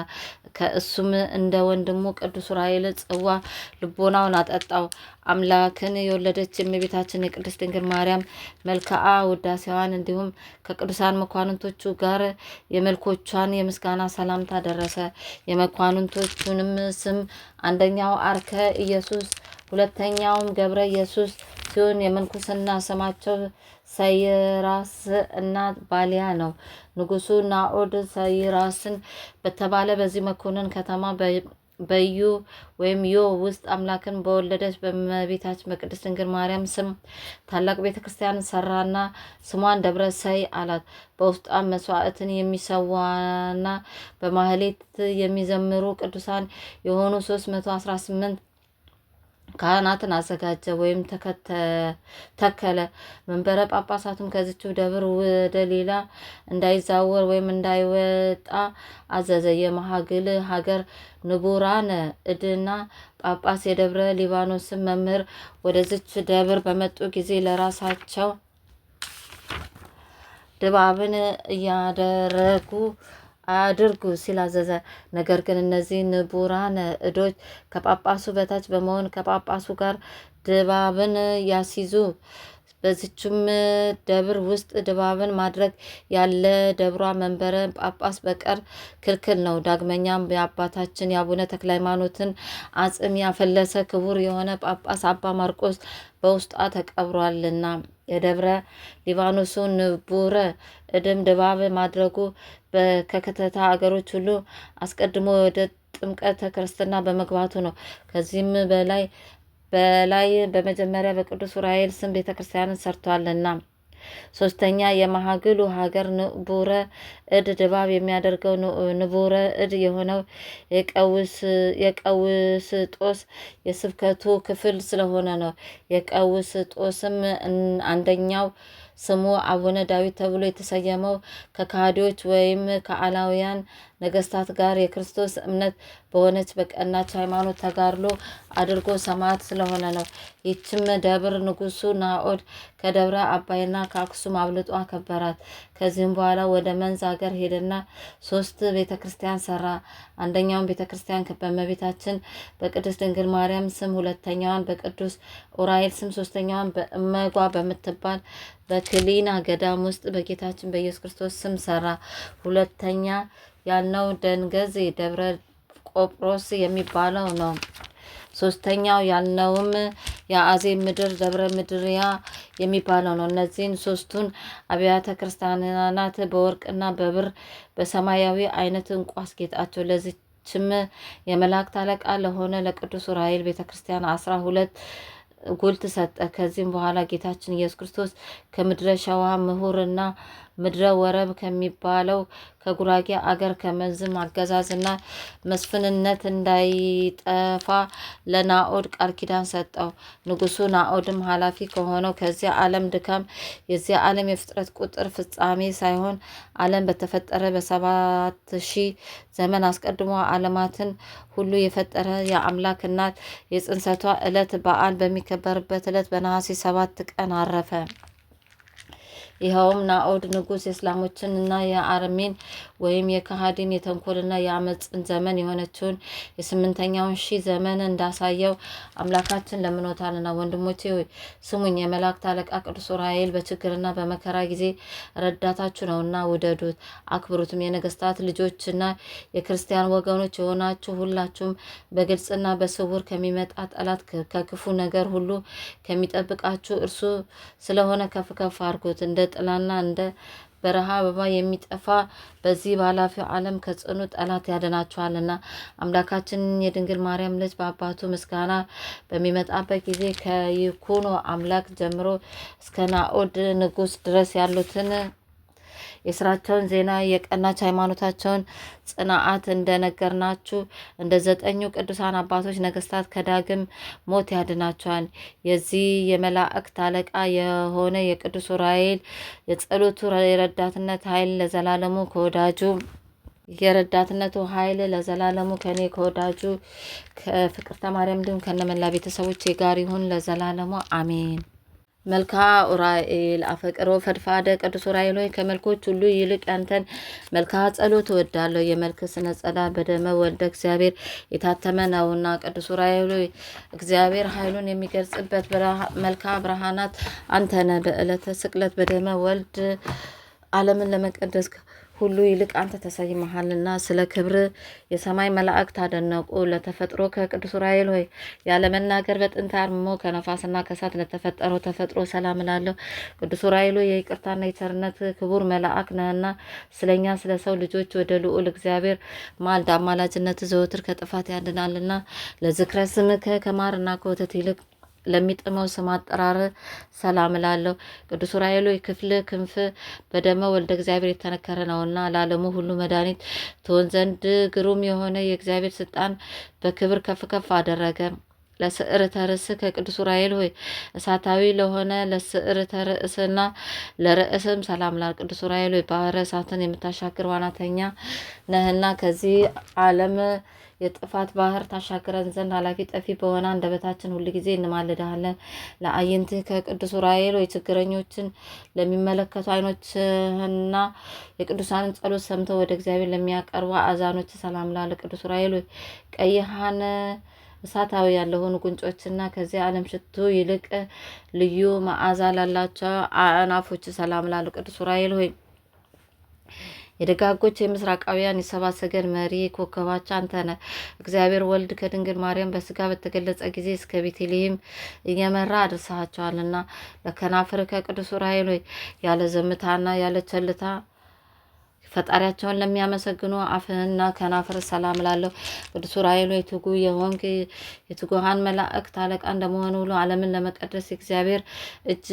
ከእሱም እንደ ወንድሙ ቅዱስ ዑራኤል ጽዋ ልቦናውን አጠጣው። አምላክን የወለደች የእመቤታችን የቅድስት ድንግል ማርያም መልክዓ ውዳሴዋን እንዲሁም ከቅዱሳን መኳንንቶቹ ጋር የመልኮቿን የምስጋና ሰላምታ ደረሰ። የመኳንንቶቹንም ስም አንደኛው አርከ ኢየሱስ፣ ሁለተኛውም ገብረ ኢየሱስ ሲሆን የምንኩስና ስማቸው ሰይራስ እና ባሊያ ነው። ንጉሱ ናኦድ ሰይራስን በተባለ በዚህ መኮንን ከተማ በዩ ወይም ዮ ውስጥ አምላክን በወለደች በእመቤታችን በቅድስት ድንግል ማርያም ስም ታላቅ ቤተ ክርስቲያን ሰራና ስሟን ደብረ ሰይ አላት። በውስጧም መስዋዕትን የሚሰዋና በማህሌት የሚዘምሩ ቅዱሳን የሆኑ 318 ካህናትን አዘጋጀ ወይም ተከለ። መንበረ ጳጳሳቱም ከዚችው ደብር ወደ ሌላ እንዳይዛወር ወይም እንዳይወጣ አዘዘ። የመሃግል ሀገር ንቡራነ እድና ጳጳስ የደብረ ሊባኖስን መምህር ወደዚች ደብር በመጡ ጊዜ ለራሳቸው ድባብን እያደረጉ አድርጉ ሲል አዘዘ። ነገር ግን እነዚህ ንቡራን እዶች ከጳጳሱ በታች በመሆን ከጳጳሱ ጋር ድባብን ያስይዙ። በዚችም ደብር ውስጥ ድባብን ማድረግ ያለ ደብሯ መንበረ ጳጳስ በቀር ክልክል ነው። ዳግመኛም የአባታችን የአቡነ ተክለ ሃይማኖትን አጽም ያፈለሰ ክቡር የሆነ ጳጳስ አባ ማርቆስ በውስጧ ተቀብሯልና የደብረ ሊባኖሱ ንቡረ እድም ድባብ ማድረጉ ከከተታ አገሮች ሁሉ አስቀድሞ ወደ ጥምቀተ ክርስትና በመግባቱ ነው። ከዚህም በላይ በመጀመሪያ በቅዱስ ዑራኤል ስም ቤተ ክርስቲያንን ሰርቷልና ሶስተኛ የማሃግሉ ሀገር ንቡረ እድ ድባብ የሚያደርገው ንቡረ እድ የሆነው የቀውስጦስ የስብከቱ ክፍል ስለሆነ ነው። የቀውስጦስም አንደኛው ስሙ አቡነ ዳዊት ተብሎ የተሰየመው ከካህዲዎች ወይም ከአላውያን ነገስታት ጋር የክርስቶስ እምነት በሆነች በቀናች ሃይማኖት ተጋድሎ አድርጎ ሰማዕት ስለሆነ ነው። ይችም ደብር ንጉሱ ናኦድ ከደብረ አባይና ከአክሱም አብልጦ አከበራት። ከዚህም በኋላ ወደ መንዝ ሀገር ሄደና 3 ቤተ ክርስቲያን ሰራ። አንደኛውን ቤተ ክርስቲያን በእመቤታችን በቅድስት ድንግል ማርያም ስም፣ ሁለተኛዋን በቅዱስ ኡራኤል ስም፣ ሶስተኛዋን በእመጓ በምትባል በክሊና ገዳም ውስጥ በጌታችን በኢየሱስ ክርስቶስ ስም ሰራ። ሁለተኛ ያልነው ደንገዝ ደብረ ቆጵሮስ የሚባለው ነው። ሶስተኛው ያልነውም የአዜብ ምድር ደብረ ምድርያ የሚባለው ነው። እነዚህን 3ቱን አብያተ ክርስቲያናት በወርቅና በብር በሰማያዊ አይነት እንቁ አስጌጣቸው። ለዚችም የመላእክት አለቃ ለሆነ ለቅዱስ ኡራኤል ቤተክርስቲያን 12 ጉልት ሰጠ። ከዚህም በኋላ ጌታችን ኢየሱስ ክርስቶስ ከምድረ ሸዋ ምሁርና ምድረ ወረብ ከሚባለው ከጉራጌ አገር ከመንዝም አገዛዝና መስፍንነት እንዳይጠፋ ለናኦድ ቃል ኪዳን ሰጠው። ንጉሱ ናኦድም ኃላፊ ከሆነው ከዚያ ዓለም ድካም የዚያ ዓለም የፍጥረት ቁጥር ፍጻሜ ሳይሆን ዓለም በተፈጠረ በ7000 ዘመን አስቀድሞ ዓለማትን ሁሉ የፈጠረ የአምላክ እናት የጽንሰቷ ዕለት በዓል በሚከበርበት ዕለት በነሐሴ 7 ቀን አረፈ። ይኸውም ናኦድ ንጉስ የእስላሞችንና የአርሜን ወይም የካሃዲን የተንኮልና የአመፅን ዘመን የሆነችውን የ8ኛውን ሺህ ዘመን እንዳሳየው አምላካችን ለምኖታልና። ወንድሞቼ ሆይ ስሙኝ። የመላእክት አለቃ ቅዱስ ኡራኤል በችግርና በመከራ ጊዜ ረዳታችሁ ነውና ውደዱት፣ አክብሩትም። የነገስታት ልጆችና የክርስቲያን ወገኖች የሆናችሁ ሁላችሁም በግልጽና በስውር ከሚመጣ ጠላት ከክፉ ነገር ሁሉ ከሚጠብቃችሁ እርሱ ስለሆነ ከፍ ከፍ አድርጉት። እንደ ጥላና እንደ በረሃ አበባ የሚጠፋ በዚህ ባላፊው ዓለም ከጽኑ ጠላት ያድናችኋልና። አምላካችን የድንግል ማርያም ልጅ በአባቱ ምስጋና በሚመጣበት ጊዜ ከይኩኖ አምላክ ጀምሮ እስከ ናኦድ ንጉስ ድረስ ያሉትን የስራቸውን ዜና የቀናች ሃይማኖታቸውን ጽናዓት እንደነገርናችሁ እንደ 9ኙ ቅዱሳን አባቶች ነገስታት ከዳግም ሞት ያድናቸዋል። የዚህ የመላእክት አለቃ የሆነ የቅዱስ ኡራኤል የጸሎቱ የረዳትነት ኃይል ለዘላለሙ ከወዳጁ የረዳትነቱ ኃይል ለዘላለሙ ከኔ ከወዳጁ ከፍቅርተ ማርያም እንዲሁም ከነመላ ቤተሰቦቼ ጋር ይሁን ለዘላለሙ አሜን። መልክዓ ኡራኤል አፈቅሮ ፈድፋደ ቅዱስ ኡራኤል ሆይ ከመልኮች ሁሉ ይልቅ ያንተን መልክዓ ጸሎት እወዳለሁ። የመልክ ስነ ጸዳል በደመ ወልደ እግዚአብሔር የታተመ ነውና። ቅዱስ ኡራኤል ሆይ እግዚአብሔር ኃይሉን የሚገልጽበት መልክዓ ብርሃናት አንተነ። በዕለተ ስቅለት በደመ ወልድ ዓለምን ለመቀደስ ሁሉ ይልቅ አንተ ተሰይመሃልና ስለ ክብር የሰማይ መላእክት አደነቁ። ለተፈጥሮ ከቅዱስ ኡራኤል ሆይ ያለመናገር በጥንት አርምሞ ከነፋስና ከእሳት ለተፈጠረው ተፈጥሮ ሰላም እላለሁ። ቅዱስ ኡራኤል ሆይ የይቅርታና የቸርነት ክቡር መልአክ ነህና ስለኛ ስለ ሰው ልጆች ወደ ልዑል እግዚአብሔር ማልድ። አማላጅነት ዘወትር ከጥፋት ያድናልና። ለዝክረ ስምከ ከማርና ከወተት ይልቅ ለሚጥመው ስም አጠራር ሰላም እላለሁ። ቅዱስ ኡራኤል ሆይ ክፍል ክንፍ በደመ ወልደ እግዚአብሔር የተነከረ ነውና ለዓለሙ ሁሉ መድኃኒት ትሆን ዘንድ ግሩም የሆነ የእግዚአብሔር ስልጣን በክብር ከፍ ከፍ አደረገ። ለስዕርተ ርእስ ከቅዱስ ኡራኤል ሆይ እሳታዊ ለሆነ ለስዕርተ ርእስና ለርእስም ሰላም ላል። ቅዱስ ኡራኤል ሆይ ባህረ እሳትን የምታሻግር ዋናተኛ ነህና ከዚህ ዓለም የጥፋት ባህር ታሻግረን ዘንድ ኃላፊ ጠፊ በሆነ አንደበታችን ሁል ጊዜ እንማልድሃለን። ለአይንት ከቅዱስ ኡራኤል ወይ ችግረኞችን ለሚመለከቱ አይኖችና የቅዱሳንን ጸሎት ሰምተው ወደ እግዚአብሔር ለሚያቀርቡ አዛኖች ሰላም ላለ። ቅዱስ ኡራኤል ወይ ቀይሃን እሳታዊ ያለሆኑ ጉንጮችና ከዚህ ዓለም ሽቱ ይልቅ ልዩ መዓዛ ላላቸው አናፎች ሰላም ላሉ። ቅዱስ ኡራኤል ሆይ የደጋጎች የምስራቃውያን የሰብአ ሰገል መሪ ኮከባቸው አንተ ነህ። እግዚአብሔር ወልድ ከድንግል ማርያም በስጋ በተገለጸ ጊዜ እስከ ቤተልሔም እየመራ ፈጣሪያቸውን ለሚያመሰግኑ አፍህና ከናፍር ሰላም ላለሁ። ቅዱስ ዑራኤል ሆይ ትጉ የሆንክ የትጉሃን መላእክት አለቃ እንደመሆኑ ሁሉ ዓለምን ለመቀደስ የእግዚአብሔር እጅ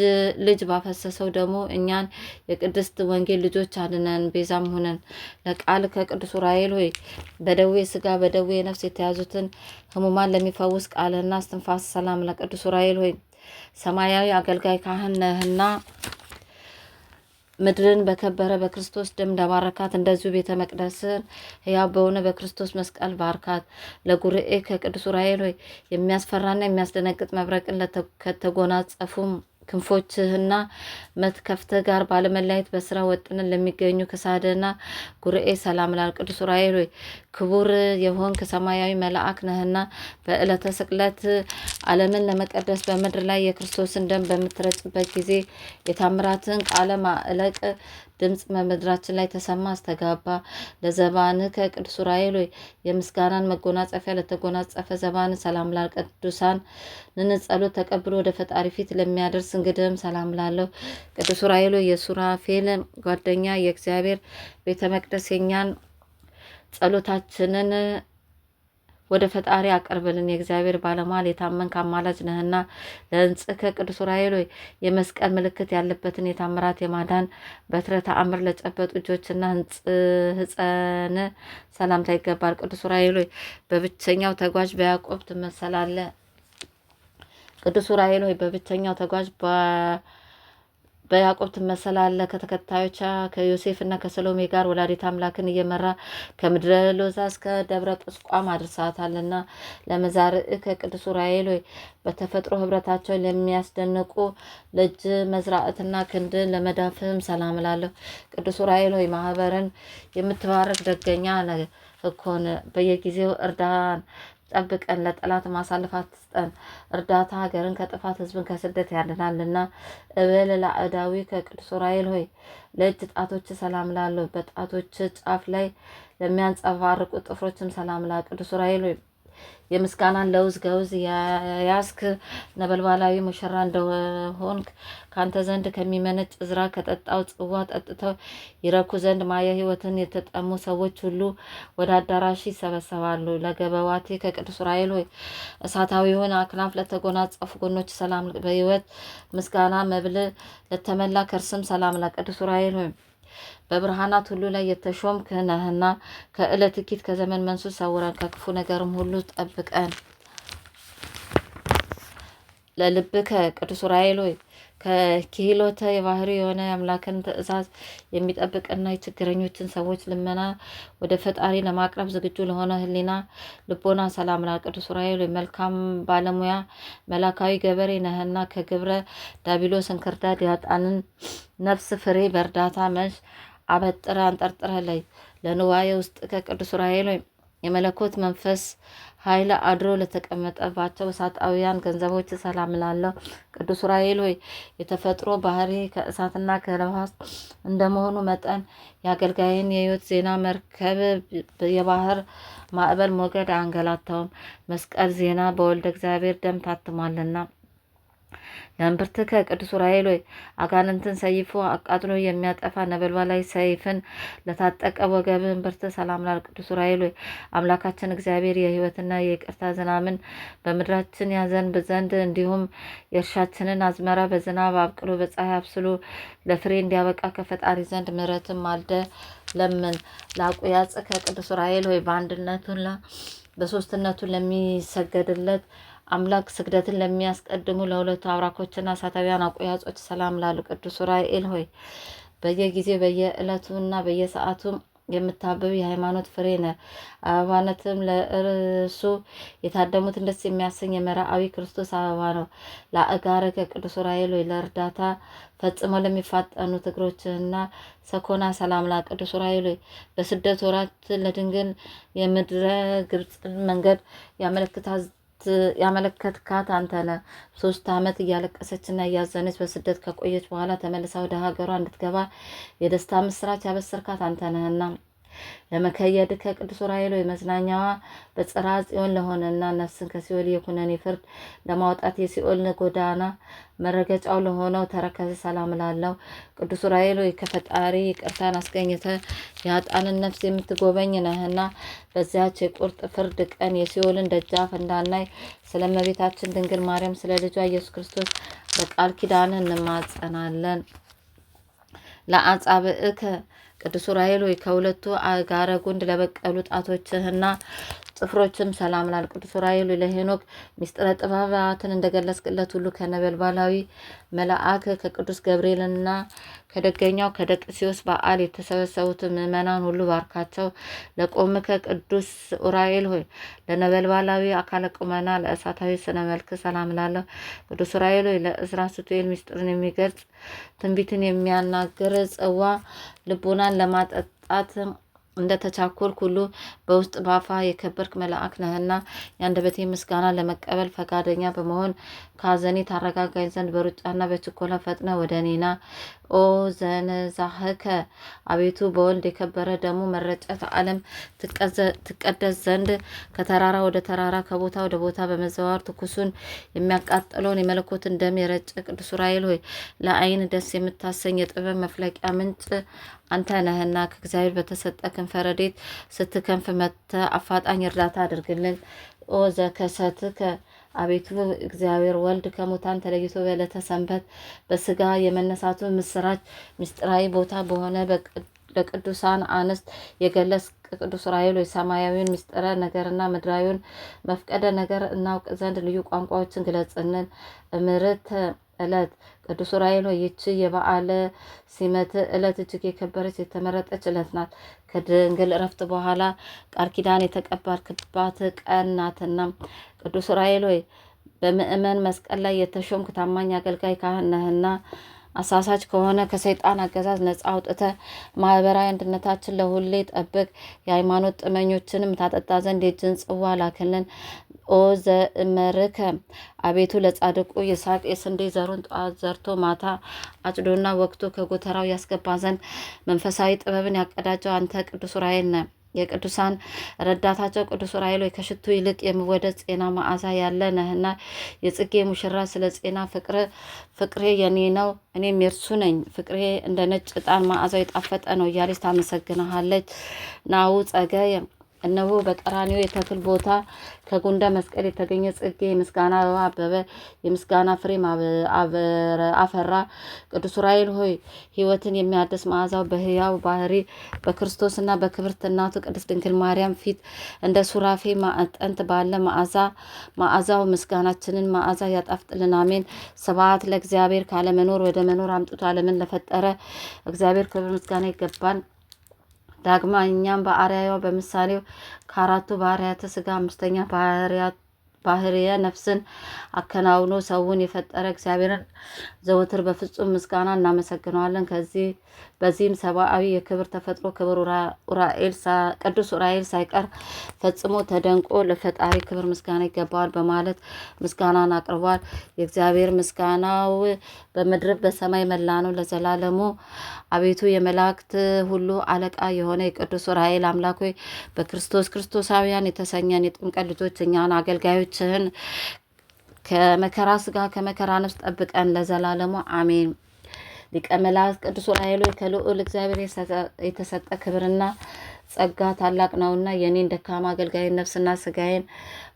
ልጅ ባፈሰሰው ደግሞ እኛን የቅድስት ወንጌል ልጆች አድነን፣ ቤዛም ሁነን። ለቃል ከቅዱስ ዑራኤል ሆይ በደዌ ስጋ በደዌ ነፍስ የተያዙትን ህሙማን ለሚፈውስ ቃልና እስትንፋስ ሰላም። ለቅዱስ ዑራኤል ሆይ ሰማያዊ አገልጋይ ካህን ነህና ምድርን በከበረ በክርስቶስ ደም እንደባረካት እንደዚሁ ቤተ መቅደስን ሕያው በሆነ በክርስቶስ መስቀል ባርካት። ለጉርኤ ከቅዱስ ዑራኤል ሆይ የሚያስፈራና የሚያስደነግጥ መብረቅን ከተጎናጸፉም ክንፎችህና መትከፍትህ ጋር ባለመለያየት በስራ ወጥነን ለሚገኙ ከሳድና ጉርኤ ሰላም ላል። ቅዱስ ዑራኤል ሆይ ክቡር የሆንክ ሰማያዊ መልአክ ነህና በዕለተ ስቅለት ዓለምን ለመቀደስ በምድር ላይ የክርስቶስን ደም በምትረጭበት ጊዜ የታምራትን ቃለ ማዕለቅ ድምፅ በምድራችን ላይ ተሰማ አስተጋባ። ለዘባን ከቅዱስ ዑራኤል ሆይ የምስጋናን መጎናጸፊያ ለተጎናጸፈ ዘባን ሰላም ላል። ቅዱሳን ጸሎት ተቀብሎ ወደ ፈጣሪ ፊት ለሚያደርስ እንግድም ሰላም ላለው። ቅዱስ ዑራኤል ሆይ የሱራፌል ጓደኛ የእግዚአብሔር ቤተ መቅደስ የኛን ጸሎታችንን ወደ ፈጣሪ አቀርብልን። የእግዚአብሔር ባለሟል የታመንክ አማላጅ ነህና ለሕንጽህ ከቅዱስ ዑራኤል ሆይ የመስቀል ምልክት ያለበትን የታምራት የማዳን በትረ ተአምር ለጨበጡ እጆችና ሕፀን ሰላምታ ይገባል። ቅዱስ ዑራኤል ሆይ በብቸኛው ተጓዥ በያዕቆብ ትመሰላለህ። ቅዱስ ዑራኤል ሆይ በብቸኛው ተጓዥ በያዕቆብ ትመሰላለህ። ከተከታዮቿ ከዮሴፍና ከሰሎሜ ጋር ወላዲተ አምላክን እየመራ ከምድረ ሎዛ እስከ ደብረ ቁስቋም አድርሳታልና። ለመዛርእ ከቅዱስ ዑራኤል ሆይ በተፈጥሮ ህብረታቸው ለሚያስደንቁ ለእጅ መዝራዕትና ክንድ ለመዳፍህም ሰላም እላለሁ። ቅዱስ ዑራኤል ሆይ ማህበርን የምትባረክ ደገኛ እኮን በየጊዜው እርዳን፣ ጠብቀን፣ ለጠላት ማሳልፋት ስጠን። እርዳታ ሀገርን ከጥፋት ህዝብን ከስደት ያድናልና። እበል ለአዳዊ ከቅዱስ ዑራኤል ሆይ ለእጅ ጣቶች ሰላም ላለሁ። በጣቶች ጫፍ ላይ ለሚያንጸባርቁ ጥፍሮችም ሰላም ላ። ቅዱስ ዑራኤል ሆይ የምስጋናን ለውዝ ገውዝ ያስክ ነበልባላዊ ሙሽራ እንደሆንክ ካንተ ዘንድ ከሚመነጭ እዝራ ከጠጣው ጽዋ ጠጥተው ይረኩ ዘንድ ማየ ህይወትን የተጠሙ ሰዎች ሁሉ ወደ አዳራሽ ይሰበሰባሉ። ለገበዋቴ ከቅዱስ ዑራኤል ሆይ እሳታዊውን አክናፍ ለተጎናጸፉ ጎኖች ሰላም። በህይወት ምስጋና መብል ለተመላ ከርስም ሰላም። ለቅዱስ ዑራኤል ሆይ በብርሃናት ሁሉ ላይ የተሾምክ ነህና ከዕለት ኪት ከዘመን መንሱስ ሰውረን፣ ከክፉ ነገርም ሁሉ ጠብቀን። ለልብከ ቅዱስ ዑራኤል ሆይ ከኪሎተ የባህሪ የሆነ የአምላክን ትእዛዝ የሚጠብቅና የችግረኞችን ሰዎች ልመና ወደ ፈጣሪ ለማቅረብ ዝግጁ ለሆነ ህሊና ልቦና ሰላም ላ። ቅዱስ ዑራኤል ሆይ መልካም ባለሙያ መላካዊ ገበሬ ነህና ከግብረ ዳቢሎስ እንክርዳድ ያጣንን ነፍስ ፍሬ በእርዳታ መንሽ አበጥረ አንጠርጥረ ላይ። ለንዋየ ውስጥ ከቅዱስ ዑራኤል ሆይ የመለኮት መንፈስ ኃይል አድሮ ለተቀመጠባቸው እሳጣውያን ገንዘቦች ሰላም ላለሁ። ቅዱስ ዑራኤል ሆይ የተፈጥሮ ባህሪ ከእሳትና ከነፋስ እንደመሆኑ መጠን የአገልጋይን የህይወት ዜና መርከብ የባህር ማዕበል ሞገድ አንገላታውም። መስቀል ዜና በወልደ እግዚአብሔር ደም ታትሟልና። ለእምብርትከ ቅዱስ ዑራኤል ሆይ አጋንንትን ሰይፎ አቃጥሎ የሚያጠፋ ነበልባላዊ ሰይፍን ለታጠቀ ወገብ እምብርት ሰላም ላል። ቅዱስ ዑራኤል ሆይ አምላካችን እግዚአብሔር የህይወትና የይቅርታ ዝናምን በምድራችን ያዘንብ ዘንድ እንዲሁም የእርሻችንን አዝመራ በዝናብ አብቅሎ በፀሐይ አብስሎ ለፍሬ እንዲያበቃ ከፈጣሪ ዘንድ ምሕረትን ማልደ ለምን። ለአቁያጽ ከቅዱስ ዑራኤል ሆይ በአንድነቱና በሶስትነቱ ለሚሰገድለት አምላክ ስግደትን ለሚያስቀድሙ ለሁለቱ አብራኮችና እሳታውያን አቆያጾች ሰላም ላሉ። ቅዱስ ዑራኤል ሆይ በየጊዜው በየዕለቱና በየሰዓቱ የምታበብ የሃይማኖት ፍሬ ነህ። አበባነትም ለእርሱ የታደሙትን ደስ የሚያሰኝ የመርአዊ ክርስቶስ አበባ ነው። ለአጋረ ከቅዱስ ዑራኤል ሆይ ለእርዳታ ፈጽሞ ለሚፋጠኑት እግሮችህና ሰኮና ሰላም ላ። ቅዱስ ዑራኤል ሆይ በስደት ወራት ለድንግል የምድረ ግብፅን መንገድ ያመለከትካት አንተ ነህ። 3 ዓመት እያለቀሰችና እያዘነች በስደት ከቆየች በኋላ ተመልሳ ወደ ሀገሯ እንድትገባ የደስታ ምስራች ያበሰርካት አንተ ነህና ለመከየድ ከቅዱስ ዑራኤል ሆይ መዝናኛዋ በጽርሐ ጽዮን ለሆነና ነፍስን ከሲኦል የኩነኔ ፍርድ ለማውጣት የሲኦል ጎዳና መረገጫው ለሆነው ተረከዝ ሰላም ላለው ቅዱስ ዑራኤል ሆይ ከፈጣሪ ይቅርታን አስገኝተ የኃጥአንን ነፍስ የምትጎበኝ ነህና በዚያች የቁርጥ ፍርድ ቀን የሲኦልን ደጃፍ እንዳናይ ስለ እመቤታችን ድንግል ማርያም ስለ ልጇ ኢየሱስ ክርስቶስ በቃል ኪዳን እንማጸናለን። ለአጻብዕከ ቅዱስ ዑራኤል ሆይ ከሁለቱ ጋረ ጉንድ ለበቀሉ ጣቶችህና ጽፍሮችም ሰላም ላል ቅዱስ ዑራኤል ለሄኖክ ሚስጥረ ጥበባትን እንደገለጽክለት ሁሉ ከነበልባላዊ መልአክ ከቅዱስ ገብርኤልና ከደገኛው ከደቅሲዮስ በዓል የተሰበሰቡት ምእመናን ሁሉ ባርካቸው። ለቆምከ ቅዱስ ዑራኤል ሆይ ለነበልባላዊ አካለ ቁመና ለእሳታዊ ስነ መልክ ሰላም ላለሁ ቅዱስ ዑራኤል ሆይ ለእዝራ ሱቱኤል ሚስጥርን የሚገልጽ ትንቢትን የሚያናግር ጽዋ ልቡናን ለማጠጣት እንደተቻኮልክ ሁሉ በውስጥ ባፋ የከበርክ መልአክ ነህና የአንደበቴ ምስጋና ለመቀበል ፈቃደኛ በመሆን ከሐዘኔ ታረጋጋኝ ዘንድ በሩጫና በችኮላ ፈጥነ ወደ እኔና ኦ ዘነዛህከ አቤቱ በወልድ የከበረ ደሙ መረጨት ዓለም ትቀደስ ዘንድ ከተራራ ወደ ተራራ ከቦታ ወደ ቦታ በመዘዋወር ትኩሱን የሚያቃጥለውን የመለኮትን ደም የረጨ ቅዱስ ዑራኤል ሆይ ለዓይን ደስ የምታሰኝ የጥበብ መፍለቂያ ምንጭ አንተ ነህና ከእግዚአብሔር በተሰጠ ክንፈ ረድኤት ስትከንፍ መጥተ አፋጣኝ እርዳታ አድርግልን። ኦ ዘከሰትከ አቤቱ እግዚአብሔር ወልድ ከሙታን ተለይቶ በዕለተ ሰንበት በስጋ የመነሳቱ ምስራች ምስጢራዊ ቦታ በሆነ ለቅዱሳን አንስት የገለጽ ቅዱስ ዑራኤል ሆይ ሰማያዊውን ምስጢረ ነገርና ምድራዊውን መፍቀደ ነገር እናውቅ ዘንድ ልዩ ቋንቋዎችን ግለጽልን። እምርት ዕለት ቅዱስ ዑራኤል ሆይ ይህች የበዓለ ሲመት ዕለት እጅግ የከበረች የተመረጠች ዕለት ናት። ከድንግል እረፍት በኋላ ቃል ኪዳን የተቀባልክባት ቀን ናትና ቅዱስ ዑራኤል ሆይ በምእመን መስቀል ላይ የተሾምክ ታማኝ አገልጋይ ካህን ነህና አሳሳች ከሆነ ከሰይጣን አገዛዝ ነጻ አውጥተ ማህበራዊ አንድነታችን ለሁሌ ጠብቅ። የሃይማኖት ጥመኞችንም ታጠጣ ዘንድ የእጅን ጽዋ ላክልን። ኦ ዘእመርከ አቤቱ ለጻድቁ ይስሐቅ የስንዴ ዘሩን ጠዋት ዘርቶ ማታ አጭዶና ወቅቱ ከጎተራው ያስገባ ዘንድ መንፈሳዊ ጥበብን ያቀዳጀው አንተ ቅዱስ ዑራኤል ነህ። የቅዱሳን ረዳታቸው ቅዱስ ዑራኤል ሆይ ከሽቱ ይልቅ የምወደድ ጼና መዓዛ ያለ ነህና የጽጌ ሙሽራ ስለ ጼና ፍቅሬ የኔ ነው እኔም የእርሱ ነኝ፣ ፍቅሬ እንደ ነጭ ዕጣን መዓዛው የጣፈጠ ነው እያለች ታመሰግንሃለች። ናሁ ጸገየ እነሆ በቀራንዮ የተክል ቦታ ከጉንደ መስቀል የተገኘ ጽጌ የምስጋና አበባ አበበ፣ የምስጋና ፍሬም አፈራ። ቅዱስ ዑራኤል ሆይ ሕይወትን የሚያድስ መዓዛው በሕያው ባህሪ በክርስቶስና በክብርት እናቱ ቅድስት ድንግል ማርያም ፊት እንደ ሱራፌ ማዕጠንት ባለ መዓዛው ምስጋናችንን መዓዛ ያጣፍጥልን። አሜን። ስብሐት ለእግዚአብሔር ካለመኖር ወደ መኖር አምጥቶ ዓለምን ለፈጠረ እግዚአብሔር ክብር ምስጋና ይገባል። ዳግማ እኛም በአርአያው በምሳሌው ከአራቱ ባህርያተ ስጋ አምስተኛ ባህርየ ነፍስን አከናውኖ ሰውን የፈጠረ እግዚአብሔርን ዘወትር በፍጹም ምስጋና እናመሰግነዋለን። በዚህም ሰብአዊ የክብር ተፈጥሮ ክብር ቅዱስ ዑራኤል ሳይቀር ፈጽሞ ተደንቆ ለፈጣሪ ክብር ምስጋና ይገባዋል በማለት ምስጋናን አቅርቧል። የእግዚአብሔር ምስጋናው በምድር በሰማይ መላ ነው ለዘላለሙ። አቤቱ የመላእክት ሁሉ አለቃ የሆነ የቅዱስ ዑራኤል አምላክ ሆይ በክርስቶስ ክርስቶሳውያን የተሰኘን የጥምቀት ልጆች እኛን አገልጋዮችህን ከመከራ ስጋ ከመከራ ነፍስ ጠብቀን ለዘላለሙ አሜን። ሊቀ መላእክት ቅዱስ ዑራኤል ሆይ ከልዑል እግዚአብሔር የተሰጠ ክብርና ጸጋ ታላቅ ነውና የኔን ደካማ አገልጋይ ነፍስና ስጋዬን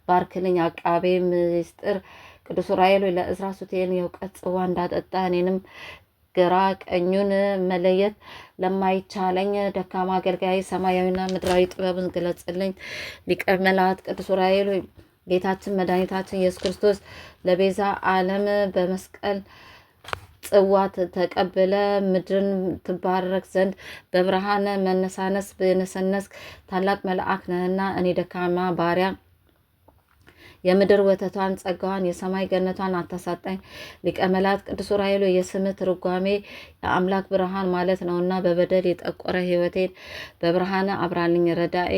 ባርክልኝ። አቃቤ ምስጢር ቅዱስ ዑራኤል ሆይ ለእዝራ ሱቱኤል የእውቀት ጽዋ እንዳጠጣ እኔንም ግራ ቀኙን መለየት ለማይቻለኝ ደካማ አገልጋይ ሰማያዊና ምድራዊ ጥበብን ግለጽልኝ። ሊቀ መላእክት ቅዱስ ዑራኤል ሆይ ጌታችን መድኃኒታችን ኢየሱስ ክርስቶስ ለቤዛ ዓለም በመስቀል ጽዋ ተቀብለ ምድርን ትባረክ ዘንድ በብርሃነ መነሳነስ በነሰነስ ታላቅ መልአክ ነህና እኔ ደካማ ባሪያ የምድር ወተቷን ጸጋዋን የሰማይ ገነቷን አታሳጣኝ። ሊቀ መላእክት ቅዱስ ዑራኤል የስም ትርጓሜ የአምላክ ብርሃን ማለት ነውና በበደል የጠቆረ ሕይወቴን በብርሃነ አብራልኝ። ረዳኤ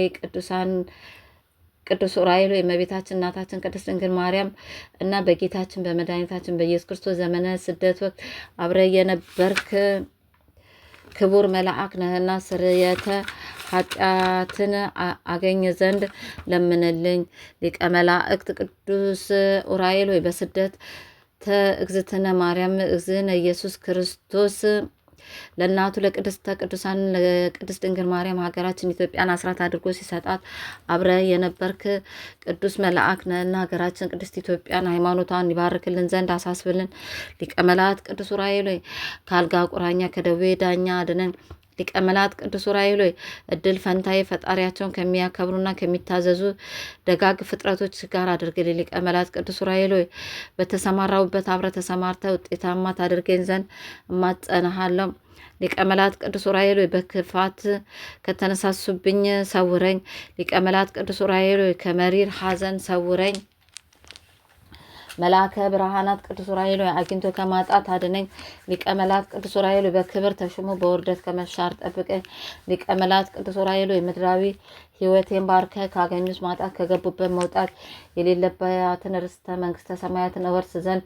ቅዱስ ዑራኤል የእመቤታችን እናታችን ቅድስት ድንግል ማርያም እና በጌታችን በመድኃኒታችን በኢየሱስ ክርስቶስ ዘመነ ስደት ወቅት አብረ የነበርክ ክቡር መልአክ ነህና ስርየተ ኃጢአትን አገኝ ዘንድ ለምንልኝ። ሊቀ መላእክት ቅዱስ ኡራኤል ወይ በስደት እግዝእትነ ማርያም እግዝእነ ኢየሱስ ክርስቶስ ለእናቱ ለቅድስተ ቅዱሳን ለቅድስት ድንግል ማርያም ሀገራችን ኢትዮጵያን አስራት አድርጎ ሲሰጣት አብረ የነበርክ ቅዱስ መልአክ ነህና ሀገራችን ቅድስት ኢትዮጵያን ሃይማኖቷን ይባርክልን ዘንድ አሳስብልን። ሊቀ መላእክት ቅዱስ ኡራኤል ሆይ ከአልጋ ቁራኛ ከደዌ ዳኛ አድነን። ሊቀ መላእክት ቅዱስ ኡራኤል ሆይ እድል ፈንታዬ ፈጣሪያቸውን ከሚያከብሩና ከሚታዘዙ ደጋግ ፍጥረቶች ጋር አድርግልኝ። ሊቀ መላእክት ቅዱስ ኡራኤል ሆይ በተሰማራውበት አብረ ተሰማርተ ውጤታማ ታደርገኝ ዘንድ እማጸንሃለሁ። ሊቀ መላእክት ቅዱስ ኡራኤል ሆይ በክፋት ከተነሳሱብኝ ሰውረኝ። ሊቀ መላእክት ቅዱስ ኡራኤል ሆይ ከመሪር ሐዘን ሰውረኝ። መልአከ ብርሃናት ቅዱስ ኡራኤል ሆይ አግኝቶ ከማጣት አድነኝ። ሊቀ መላእክት ቅዱስ ኡራኤል ሆይ በክብር ተሹሞ በውርደት ከመሻር ጠብቀኝ። ሊቀ መላእክት ቅዱስ ኡራኤል ሆይ ምድራዊ ሕይወቴን ባርከ ካገኙት ማጣት ከገቡበት መውጣት የሌለባትን ርስተ መንግስተ ሰማያትን እወርስ ዘንድ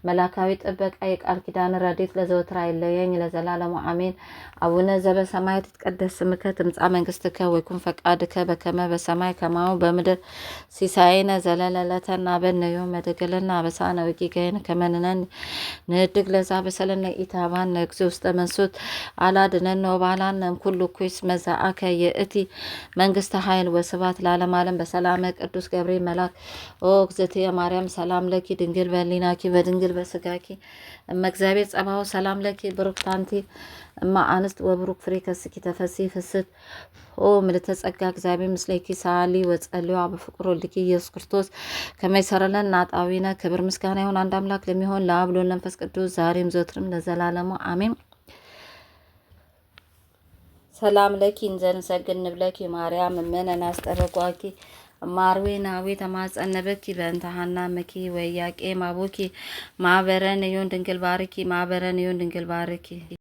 መላካዊ ጥበቃ የቃል ኪዳን ረድኤት ለዘወትር አይለየኝ ለዘላለሙ አሜን። አቡነ ዘበሰማያት ይትቀደስ ስምከ ትምጻእ መንግስትከ ወይኩን ፈቃድከ በከመ በሰማይ ከማሁ በምድር ሲሳየነ ዘለለዕለትነ ሀበነ ዮም ወኅድግ ለነ አበሳነ ወጌጋየነ ከመ ንሕነኒ ንኅድግ ለዘአበሰለነ ኢታብአነ እግዚኦ ውስተ መንሱት አላድኅነነ ወባልሐነ እምኩሉ ኩይስ መዛአከ የእቲ መንግስተ ኃይል ወስብሐት ለዓለመ ዓለም። በሰላመ ቅዱስ ገብርኤል መልአክ ኦ እግዝእትየ ማርያም ሰላም ለኪ ድንግል በሕሊናኪ በድንግል በስጋኪ እመ እግዚአብሔር ጸባኦት ሰላም ለኪ ብሩክት አንቲ እማ አንስት ወብሩክ ፍሬ ከርስኪ ተፈሥሒ ፍስሕት ኦ ምልዕተ ጸጋ እግዚአብሔር ምስሌኪ ሰአሊ ወጸልዩ በፍቅር ወልድኪ ኢየሱስ ክርስቶስ ከመ ይሠረይ ለነ ኃጣውኢነ። ክብር ምስጋና ይሁን አንድ አምላክ ለሚሆን ለአብ ለወልድ ለመንፈስ ቅዱስ ዛሬም ዘወትርም ለዘላለሙ አሜን። ሰላም ለኪ እንዘ ንሰግድ ንብለኪ ማርያም እምነ ናስጠበቋኪ ማርዌ ናዌ ተማጸነበኪ በእንተ ሐና መኪ ወያቄ ማቦኪ ማህበረን ይሁን ድንግል ባርኪ ማህበረን ይሁን ድንግል ባርኪ